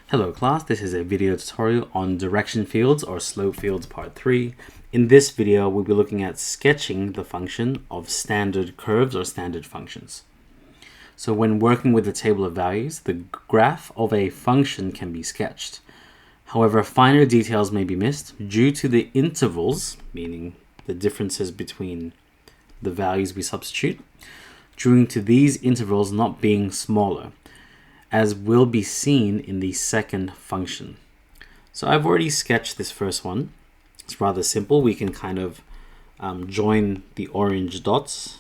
Hello class, this is a video tutorial on direction fields or slope fields part 3. In this video, we'll be looking at sketching the function of standard curves or standard functions. So when working with the table of values, the graph of a function can be sketched. However, finer details may be missed due to the intervals, meaning the differences between the values we substitute, due to these intervals not being smaller, as will be seen in the second function. So I've already sketched this first one. It's rather simple. We can kind of join the orange dots,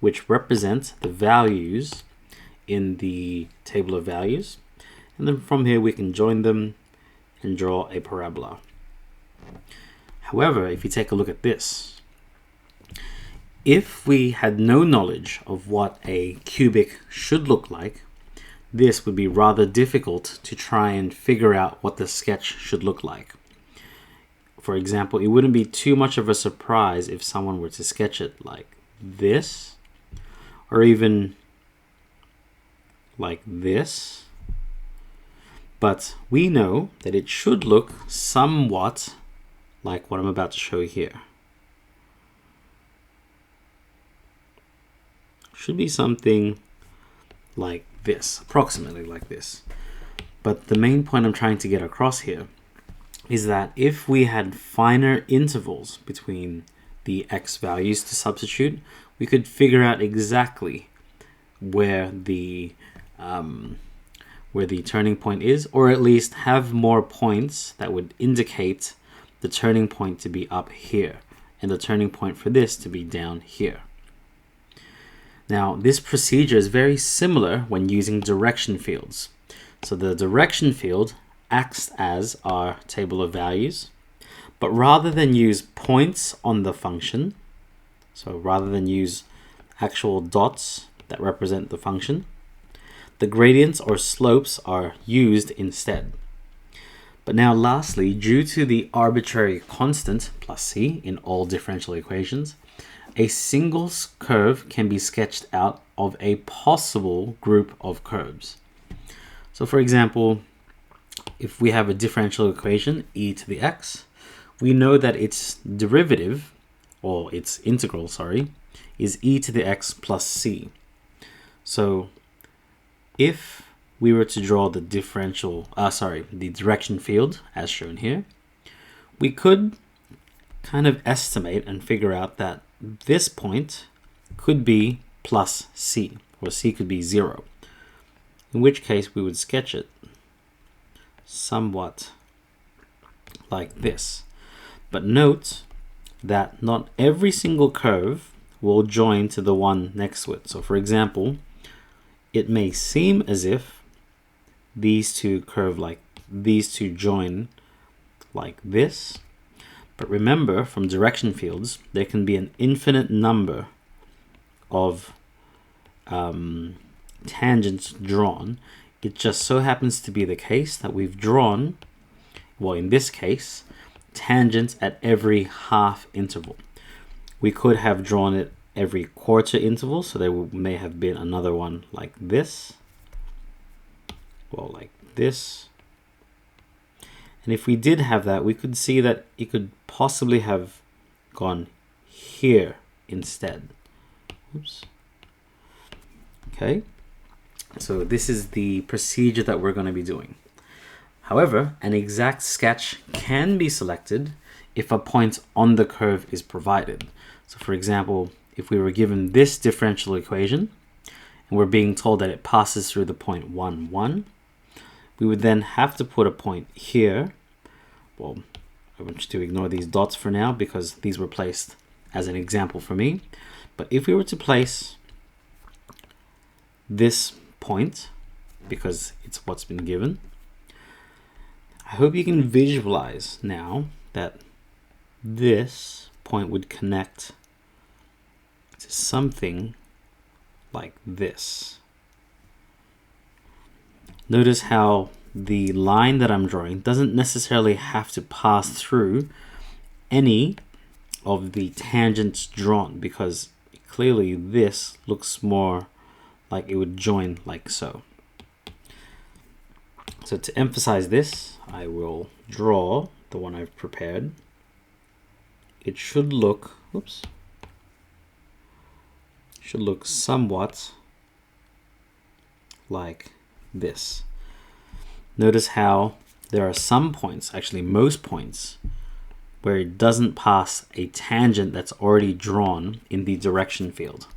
which represent the values in the table of values. And then from here, we can join them and draw a parabola. However, if you take a look at this, if we had no knowledge of what a cubic should look like, this would be rather difficult to try and figure out what the sketch should look like. For example, it wouldn't be too much of a surprise if someone were to sketch it like this, or even like this. But we know that it should look somewhat like what I'm about to show here. Should be something like this, approximately like this. But the main point I'm trying to get across here is that if we had finer intervals between the x values to substitute, we could figure out exactly where the turning point is, or at least have more points that would indicate the turning point to be up here and the turning point for this to be down here. Now, this procedure is very similar when using direction fields. So the direction field acts as our table of values, but rather than use points on the function, so rather than use actual dots that represent the function, the gradients or slopes are used instead. But now lastly, due to the arbitrary constant plus c in all differential equations, a single curve can be sketched out of a possible group of curves. So for example, if we have a differential equation, e to the x, we know that its derivative, or its integral, is e to the x plus c. So if we were to draw the the direction field as shown here, we could kind of estimate and figure out that this point could be plus c, or c could be 0, in which case we would sketch it somewhat like this. But note that not every single curve will join to the one next to it. So for example, it may seem as if these two join like this. But remember, from direction fields, there can be an infinite number of tangents drawn. It just so happens to be the case that we've drawn, well, in this case, tangents at every half interval. We could have drawn it every quarter interval, so there may have been another one like this, well, like this. And if we did have that, we could see that it could possibly have gone here instead. Oops. Okay, so this is the procedure that we're going to be doing. However, an exact sketch can be selected if a point on the curve is provided. So for example, if we were given this differential equation and we're being told that it passes through the point 1, 1, we would then have to put a point here. Well, I want you to ignore these dots for now because these were placed as an example for me. But if we were to place this point, because it's what's been given, I hope you can visualize now that this point would connect to something like this. Notice how the line that I'm drawing doesn't necessarily have to pass through any of the tangents drawn, because clearly this looks more like it would join like so. So to emphasize this, I will draw the one I've prepared. It should look, should look somewhat like this. Notice how there are some points, actually most points, where it doesn't pass a tangent that's already drawn in the direction field.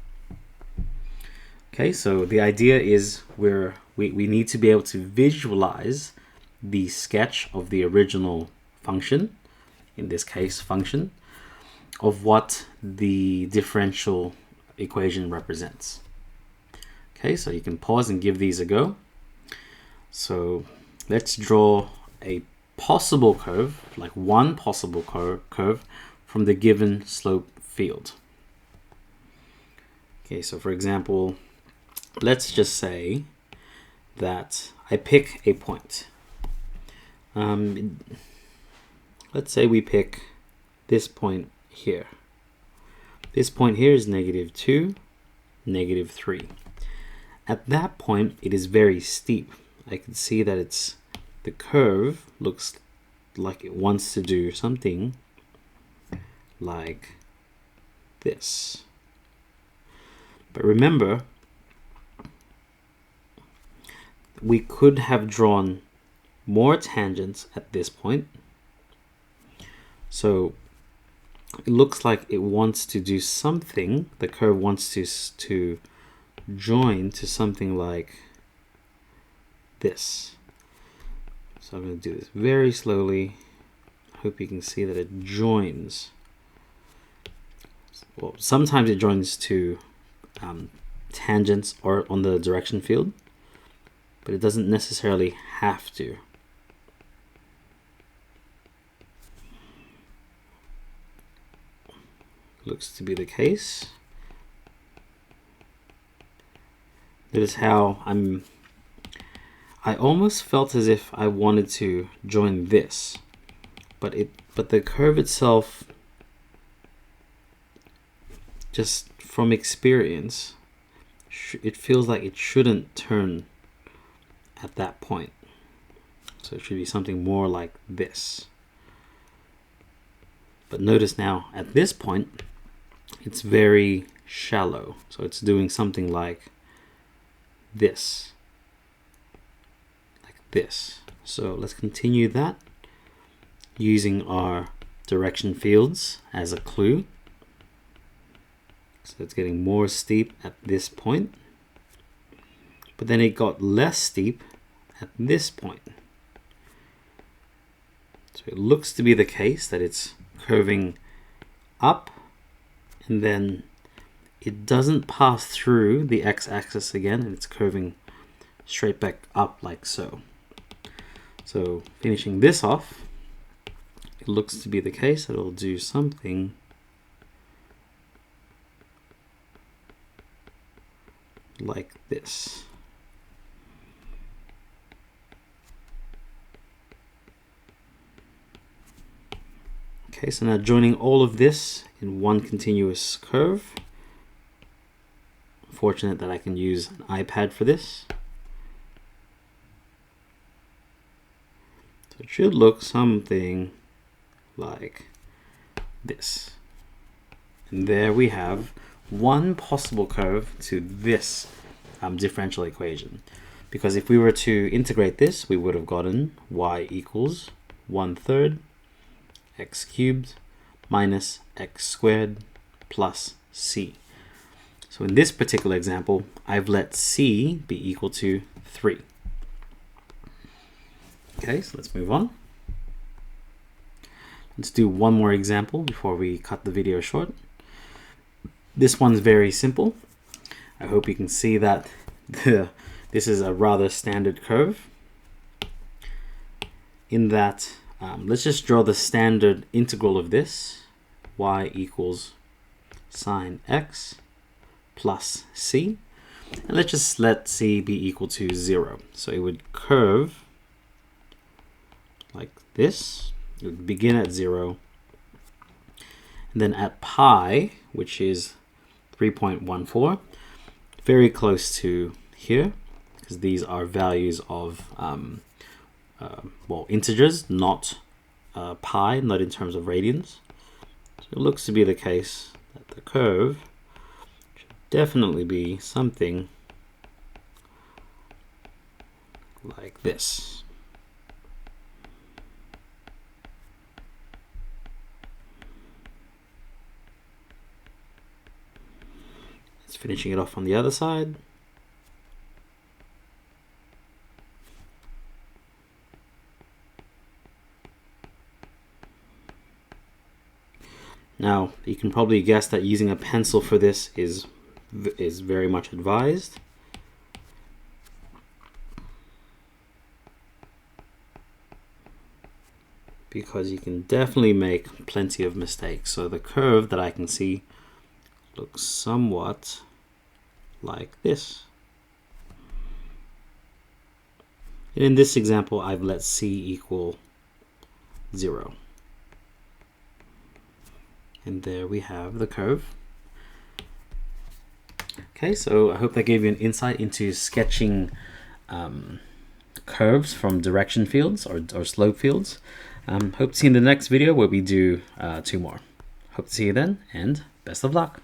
Okay, so the idea is we need to be able to visualize the sketch of the original function, in this case function, of what the differential equation represents. Okay, so you can pause and give these a go. So let's draw a possible curve, like one possible curve from the given slope field. Okay, so for example, let's just say that I pick a point. Let's say we pick this point here. This point here is -2, -3. At that point, it is very steep. I can see that the curve looks like it wants to do something like this. But remember, we could have drawn more tangents at this point. So it looks like it wants to do something. The curve wants to join to something like this. So I'm going to do this very slowly. I hope you can see that it joins. Well, sometimes it joins to tangents or on the direction field, but it doesn't necessarily have to. Looks to be the case. Notice how I almost felt as if I wanted to join this, but the curve itself, just from experience, it feels like it shouldn't turn at that point. So it should be something more like this. But notice now at this point, it's very shallow. So it's doing something like this. Like this. So let's continue that using our direction fields as a clue. So it's getting more steep at this point. But then it got less steep at this point. So it looks to be the case that it's curving up, and then it doesn't pass through the x-axis again, and it's curving straight back up like so. So finishing this off, it looks to be the case that it'll do something like this. Okay, so now joining all of this in one continuous curve. Fortunate that I can use an iPad for this. So it should look something like this. And there we have one possible curve to this differential equation. Because if we were to integrate this, we would have gotten y equals 1/3 x cubed minus x squared plus c. So in this particular example, I've let c be equal to 3. Okay, so let's move on. Let's do one more example before we cut the video short. This one's very simple. I hope you can see that this is a rather standard curve. In that, let's just draw the standard integral of this. Y equals sine x plus c. And let's just let c be equal to 0. So it would curve like this. It would begin at 0. And then at pi, which is 3.14, very close to here, because these are values of well, integers, not pi, not in terms of radians. So it looks to be the case that the curve should definitely be something like this. It's finishing it off on the other side. Now, you can probably guess that using a pencil for this is very much advised. Because you can definitely make plenty of mistakes. So the curve that I can see looks somewhat like this. And in this example, I've let c equal 0. And there we have the curve. Okay, so I hope that gave you an insight into sketching curves from direction fields or slope fields. Hope to see you in the next video where we do 2 more. Hope to see you then, and best of luck.